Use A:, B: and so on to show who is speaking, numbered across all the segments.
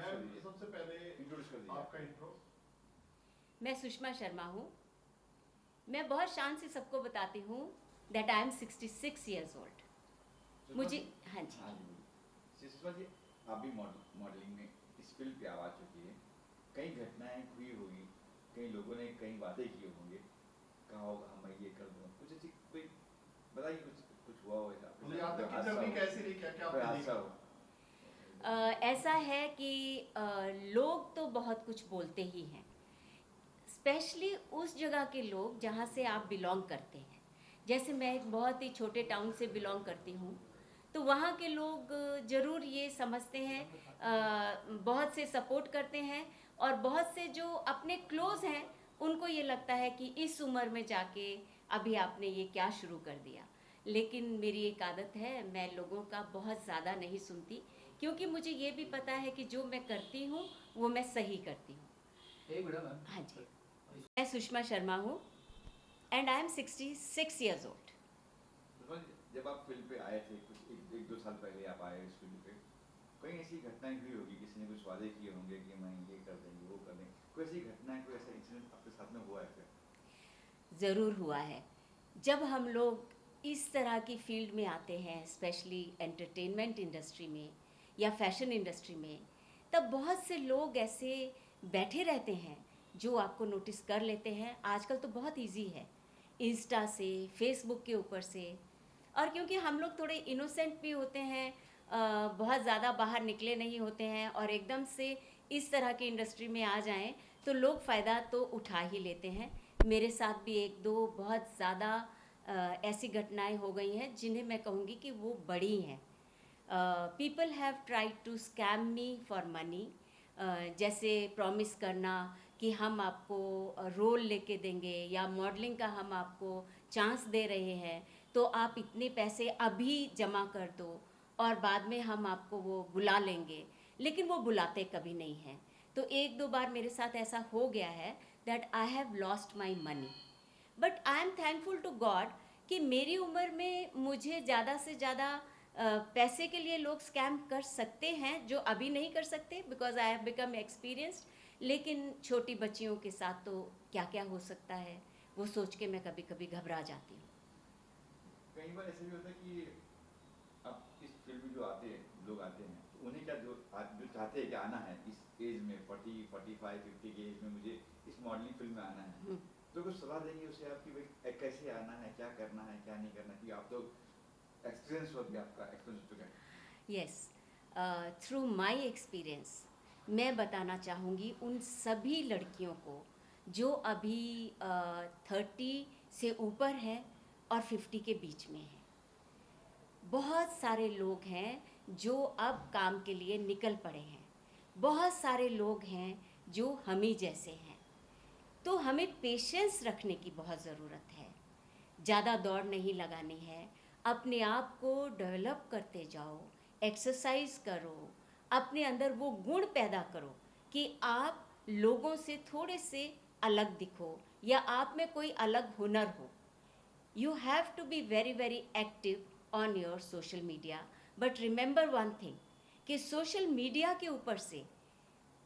A: सबसे पहले इंट्रोड्यूस कर दीजिए आपका इंट्रो।
B: मैं सुषमा शर्मा हूँ। मैं बहुत शान से सबको बताती हूँ that I am 66 years old. मुझे हाँ जी
C: सुषमा जी, आप भी मॉडलिंग में इस फील्ड पे आ चुकी है। कई घटनाएं हुई होगी, कई लोगों ने कई वादे किए होंगे, कहा होगा मैं ये कर दूंगा, कुछ ऐसी कोई बताइए, कुछ हुआ हो ऐसा?
A: मुझे याद है कि जर्नी कैसी रही, क्या क्या आपने देखा?
B: ऐसा है कि लोग तो बहुत कुछ बोलते ही हैं, स्पेशली उस जगह के लोग जहाँ से आप बिलोंग करते हैं। जैसे मैं एक बहुत ही छोटे टाउन से बिलोंग करती हूँ, तो वहाँ के लोग ज़रूर ये समझते हैं, बहुत से सपोर्ट करते हैं, और बहुत से जो अपने क्लोज हैं उनको ये लगता है कि इस उम्र में जाके अभी आपने ये क्या शुरू कर दिया। लेकिन मेरी एक आदत है, मैं लोगों का बहुत ज़्यादा नहीं सुनती, क्योंकि मुझे ये भी पता है कि जो मैं करती हूँ वो मैं सही करती हूँ। हाँ जी, मैं सुषमा शर्मा हूँ and I am 66 years old.
C: जब आप फील्ड पे आए थे, कुछ एक दो साल पहले आप आए इस फील्ड पे, कई ऐसी घटनाएं हुई होगी, किसी ने कुछ वादे किए होंगे कि मैं ये कर देंगे वो कर देंगे, कोई ऐसी घटना, कोई ऐसा इंसिडेंट आपके साथ में हुआ है क्या?
B: ज़रूर हुआ है। जब हम लोग इस तरह की फील्ड में आते हैं, स्पेशली एंटरटेनमेंट इंडस्ट्री में या फैशन इंडस्ट्री में, तब बहुत से लोग ऐसे बैठे रहते हैं जो आपको नोटिस कर लेते हैं। आजकल तो बहुत इजी है, इंस्टा से, फेसबुक के ऊपर से, और क्योंकि हम लोग थोड़े इनोसेंट भी होते हैं, बहुत ज़्यादा बाहर निकले नहीं होते हैं, और एकदम से इस तरह की इंडस्ट्री में आ जाएं तो लोग फ़ायदा तो उठा ही लेते हैं। मेरे साथ भी एक दो बहुत ज़्यादा ऐसी घटनाएं हो गई हैं जिन्हें मैं कहूँगी कि वो बड़ी हैं। People have tried to scam me for money, जैसे प्रॉमिस करना कि हम आपको रोल लेके देंगे या मॉडलिंग का हम आपको चांस दे रहे हैं, तो आप इतने पैसे अभी जमा कर दो और बाद में हम आपको वो बुला लेंगे। लेकिन वो बुलाते कभी नहीं हैं। तो एक दो बार मेरे साथ ऐसा हो गया है that I have lost my money, but I am thankful to God कि मेरी उम्र में मुझे ज़्यादा से ज़्यादा पैसे के लिए लोग स्कैम कर सकते हैं जो अभी नहीं कर सकते, because I have become experienced. लेकिन छोटी बच्चियों के साथ तो क्या क्या हो सकता है, वो सोच के मैं कभी कभी घबरा जाती हूँ।
C: कई बार ऐसा भी होता है कि अब इस फील्ड में जो आते हैं लोग आते हैं, तो उन्हें क्या जो चाहते हैं कि आना है इस एज में, 40, 45, 50 के एज में मुझे इस मॉडलिंग फील्ड में आना है, तो कुछ सलाह देंगे उसे आप कि भाई कैसे आना है, क्या करना है, क्या नहीं करना, क्योंकि आप तो एक्सपीरियंस हो गया, आपका एक्सपीरियंस हो चुका है।
B: यस, थ्रू माई एक्सपीरियंस मैं बताना चाहूँगी उन सभी लड़कियों को जो अभी 30 से ऊपर है और 50 के बीच में है। बहुत सारे लोग हैं जो अब काम के लिए निकल पड़े हैं, बहुत सारे लोग हैं जो हम ही जैसे हैं। तो हमें पेशेंस रखने की बहुत ज़रूरत है, ज़्यादा दौड़ नहीं लगानी है, अपने आप को डेवलप करते जाओ, एक्सरसाइज करो, अपने अंदर वो गुण पैदा करो कि आप लोगों से थोड़े से अलग दिखो या आप में कोई अलग हुनर हो। You have to be very very active on your social media, but remember one thing कि सोशल मीडिया के ऊपर से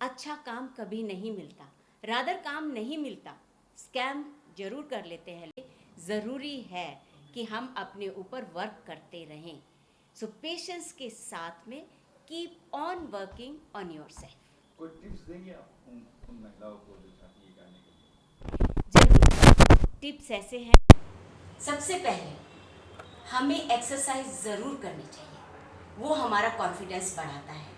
B: अच्छा काम कभी नहीं मिलता, रादर काम नहीं मिलता, स्कैम जरूर कर लेते हैं। ज़रूरी है कि हम अपने ऊपर वर्क करते रहें। सो पेशेंस के साथ में keep on working on your self.
C: कोई टिप्स देंगे आप उन महिलाओं को जो चाहती है करने के लिए?
B: जरूर, टिप्स ऐसे हैं, सबसे पहले हमें एक्सरसाइज ज़रूर करनी चाहिए, वो हमारा कॉन्फिडेंस बढ़ाता है।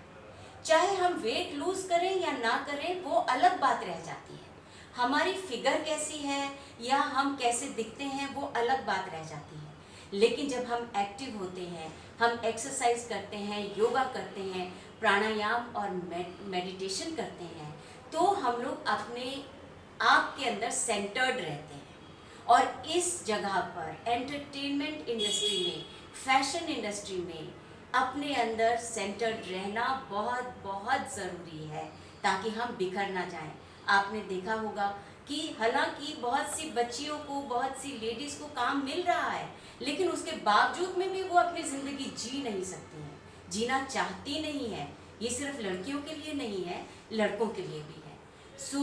B: चाहे हम वेट लूज़ करें या ना करें वो अलग बात रह जाती है, हमारी फिगर कैसी है या हम कैसे दिखते हैं वो अलग बात रह जाती है। लेकिन जब हम एक्टिव होते हैं, हम एक्सरसाइज करते हैं, योगा करते हैं, प्राणायाम और मेडिटेशन करते हैं, तो हम लोग अपने आप के अंदर सेंटर्ड रहते हैं। और इस जगह पर एंटरटेनमेंट इंडस्ट्री में, फैशन इंडस्ट्री में अपने अंदर सेंटर्ड रहना बहुत बहुत ज़रूरी है ताकि हम बिखर ना जाएं। आपने देखा होगा कि हालांकि बहुत सी बच्चियों को, बहुत सी लेडीज़ को काम मिल रहा है, लेकिन उसके बावजूद में भी वो अपनी ज़िंदगी जी नहीं सकती हैं, जीना चाहती नहीं है, ये सिर्फ लड़कियों के लिए नहीं है, लड़कों के लिए भी है. So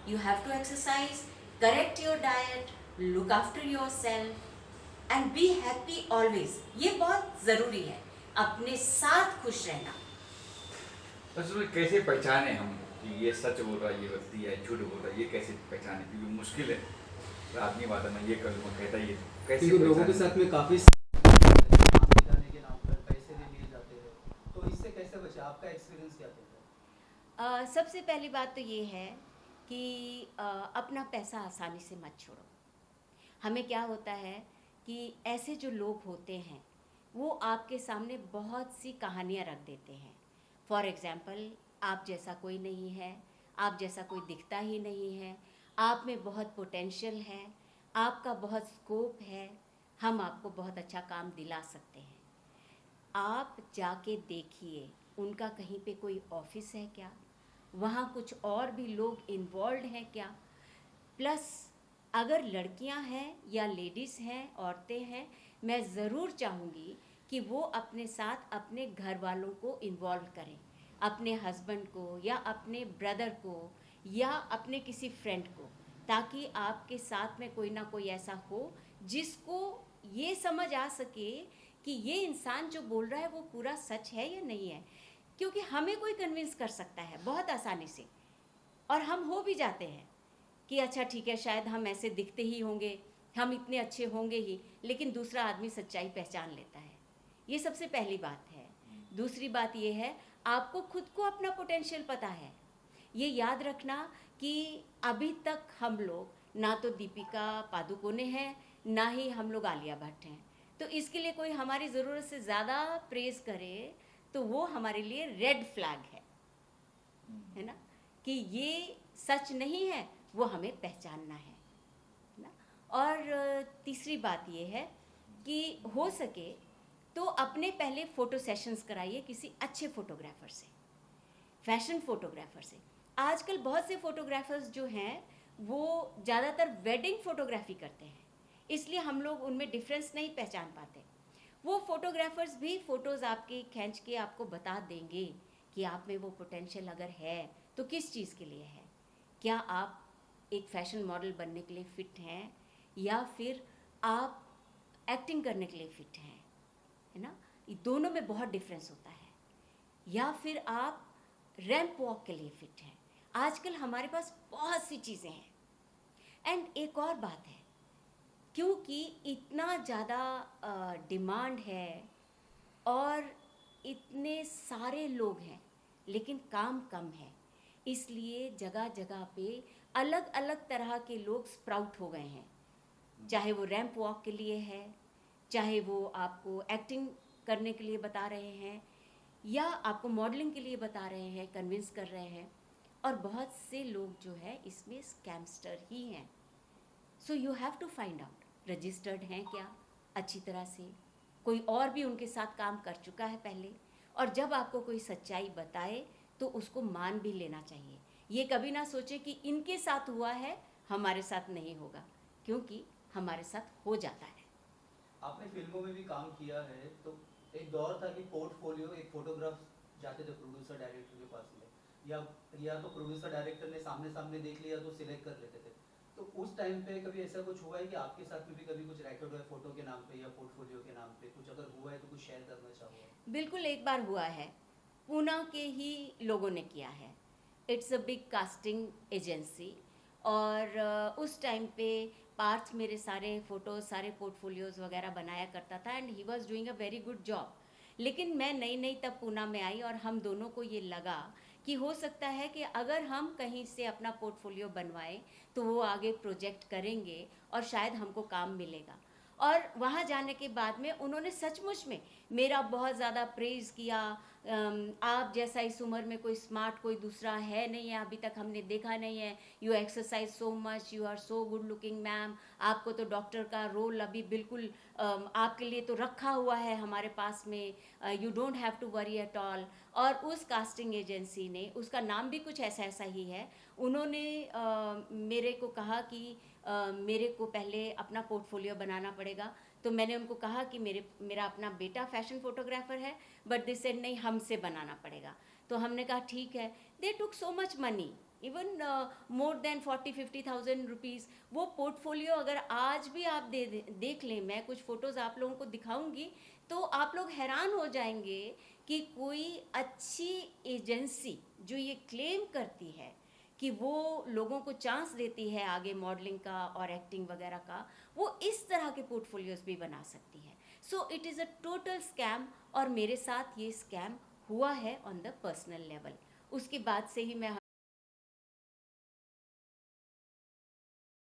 B: you have to exercise, correct your diet, look after yourself and be happy always. ये बहुत ज़रूरी है, अपने साथ खुश रहना.
C: उसमें कैसे पहचाने हम कि ये सच बोल रहा है ये व्यक्ति या झूठ बोल रहा है, ये कैसे पहचाने? क्योंकि मुश्किल है. आदमी बात है, मैं ये करूँगा कहता ये कैसे
D: क्योंकि लोगों के
C: पहचाने?
D: साथ में काफ़ी नाम दिखाने के नाम पर पैसे भी लिए जाते हैं, तो इससे कैसे बचे? आपका एक्सपीरियंस क्या कहता है?
B: सबसे पहली बात तो ये है कि अपना पैसा आसानी से मत छोड़ो. हमें क्या होता है कि ऐसे जो लोग होते हैं वो आपके सामने बहुत सी कहानियाँ रख देते हैं. फॉर एग्ज़ाम्पल, आप जैसा कोई नहीं है, आप जैसा कोई दिखता ही नहीं है, आप में बहुत पोटेंशियल है, आपका बहुत स्कोप है, हम आपको बहुत अच्छा काम दिला सकते हैं. आप जाके देखिए उनका कहीं पे कोई ऑफिस है क्या, वहाँ कुछ और भी लोग इन्वॉल्व हैं क्या. प्लस अगर लड़कियां हैं या लेडीज़ हैं, औरतें हैं, मैं ज़रूर चाहूँगी कि वो अपने साथ अपने घर वालों को इन्वॉल्व करें, अपने हस्बैंड को या अपने ब्रदर को या अपने किसी फ्रेंड को, ताकि आपके साथ में कोई ना कोई ऐसा हो जिसको ये समझ आ सके कि ये इंसान जो बोल रहा है वो पूरा सच है या नहीं है. क्योंकि हमें कोई कन्विंस कर सकता है बहुत आसानी से, और हम हो भी जाते हैं कि अच्छा ठीक है, शायद हम ऐसे दिखते ही होंगे, हम इतने अच्छे होंगे ही, लेकिन दूसरा आदमी सच्चाई पहचान लेता है. ये सबसे पहली बात है. दूसरी बात ये है, आपको खुद को अपना पोटेंशियल पता है. ये याद रखना कि अभी तक हम लोग ना तो दीपिका पादुकोणे हैं, ना ही हम लोग आलिया भट्ट हैं. तो इसके लिए कोई हमारी ज़रूरत से ज़्यादा प्रेज़ करे तो वो हमारे लिए रेड फ्लैग है ना, कि ये सच नहीं है, वो हमें पहचानना है ना. और तीसरी बात ये है कि हो सके तो अपने पहले फ़ोटो सेशंस कराइए किसी अच्छे फ़ोटोग्राफ़र से, फैशन फ़ोटोग्राफ़र से. आजकल बहुत से फ़ोटोग्राफ़र्स जो हैं वो ज़्यादातर वेडिंग फ़ोटोग्राफ़ी करते हैं, इसलिए हम लोग उनमें डिफरेंस नहीं पहचान पाते. वो फ़ोटोग्राफ़र्स भी फ़ोटोज़ आपकी खींच के आपको बता देंगे कि आप में वो पोटेंशियल अगर है तो किस चीज़ के लिए है. क्या आप एक फ़ैशन मॉडल बनने के लिए फ़िट हैं, या फिर आप एक्टिंग करने के लिए फ़िट हैं, है ना. ये दोनों में बहुत डिफरेंस होता है. या फिर आप रैंप वॉक के लिए फ़िट हैं. आजकल हमारे पास बहुत सी चीज़ें हैं. एंड एक और बात है, क्योंकि इतना ज़्यादा डिमांड है और इतने सारे लोग हैं लेकिन काम कम है, इसलिए जगह जगह पे अलग अलग तरह के लोग स्प्राउट हो गए हैं. चाहे वो रैंप वॉक के लिए है, चाहे वो आपको एक्टिंग करने के लिए बता रहे हैं, या आपको मॉडलिंग के लिए बता रहे हैं, कन्विंस कर रहे हैं. और बहुत से लोग जो है इसमें स्कैमस्टर ही हैं. So you have to find out registered हैं क्या अच्छी तरह से, कोई और भी उनके साथ काम कर चुका है पहले, और जब आपको कोई सच्चाई बताए तो उसको मान भी लेना चाहिए. ये कभी ना सोचे कि इनके साथ हुआ है हमारे साथ नहीं होगा, क्योंकि हमारे साथ हो जाता है.
D: आपने फिल्मों में भी काम किया है, तो एक दौर था कि पोर्टफोलियो एक फोटोग्राफ जाते थे प्रोड्यूसर डायरेक्टर के पास में, या तो प्रोड्यूसर डायरेक्टर ने सामने सामने देख लिया तो सिलेक्ट कर लेते थे. तो उस टाइम पे कभी ऐसा कुछ हुआ है कि आपके साथ में भी कभी कुछ रैकेट हुआ है फोटो के नाम पे या पोर्टफोलियो के नाम पे? कुछ अगर हुआ है तो कुछ शेयर करना चाहूँगा.
B: बिल्कुल, एक बार हुआ है, पूना के ही लोगों ने किया है. It's a big casting agency, और उस टाइम पे पार्थ मेरे सारे फ़ोटोज़, सारे पोर्टफोलियोज़ वगैरह बनाया करता था, and he was doing a very good job. लेकिन मैं नई नई तब पूना में आई और हम दोनों को ये लगा कि हो सकता है कि अगर हम कहीं से अपना पोर्टफोलियो बनवाएं तो वो आगे प्रोजेक्ट करेंगे और शायद हमको काम मिलेगा. और वहाँ जाने के बाद में उन्होंने सचमुच में मेरा बहुत ज़्यादा प्रेज़ किया. आप जैसा इस उम्र में कोई स्मार्ट कोई दूसरा है नहीं है, अभी तक हमने देखा नहीं है. You exercise so much, you are so good looking ma'am, आपको तो डॉक्टर का रोल अभी बिल्कुल आपके लिए तो रखा हुआ है हमारे पास में, you don't have to worry at all. और उस कास्टिंग एजेंसी ने, उसका नाम भी कुछ ऐसा ऐसा ही है, उन्होंने मेरे को कहा कि मेरे को पहले अपना पोर्टफोलियो बनाना पड़ेगा. तो मैंने उनको कहा कि मेरा अपना बेटा फैशन फोटोग्राफ़र है, बट दे सेड नहीं, हमसे बनाना पड़ेगा. तो हमने कहा ठीक है. They took so much money, even more than 40-50,000 rupees. वो पोर्टफोलियो अगर आज भी आप देख लें, मैं कुछ फ़ोटोज़ आप लोगों को दिखाऊंगी, तो आप लोग हैरान हो जाएंगे कि कोई अच्छी एजेंसी जो ये क्लेम करती है कि वो लोगों को चांस देती है आगे मॉडलिंग का और एक्टिंग वगैरह का, वो इस तरह के पोर्टफोलियोज़ भी बना सकती है. So it is a total scam, और मेरे साथ ये स्कैम हुआ है ऑन द पर्सनल लेवल. उसके बाद से ही मैं